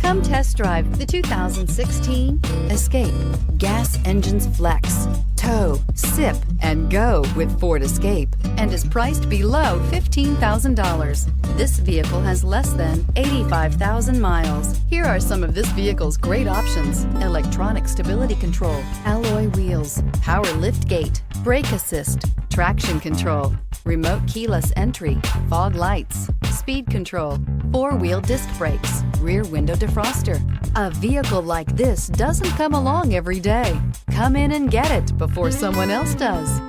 Come test drive the 2016 Escape. Gas engines flex, tow, sip, and go with Ford Escape, and is priced below $15,000. This vehicle has less than 85,000 miles. Here are some of this vehicle's great options: electronic stability control, alloy wheels, power lift gate, brake assist, traction control, remote keyless entry, fog lights, speed control, four-wheel disc brakes, rear window defroster. A vehicle like this doesn't come along every day. Come in and get it before someone else does.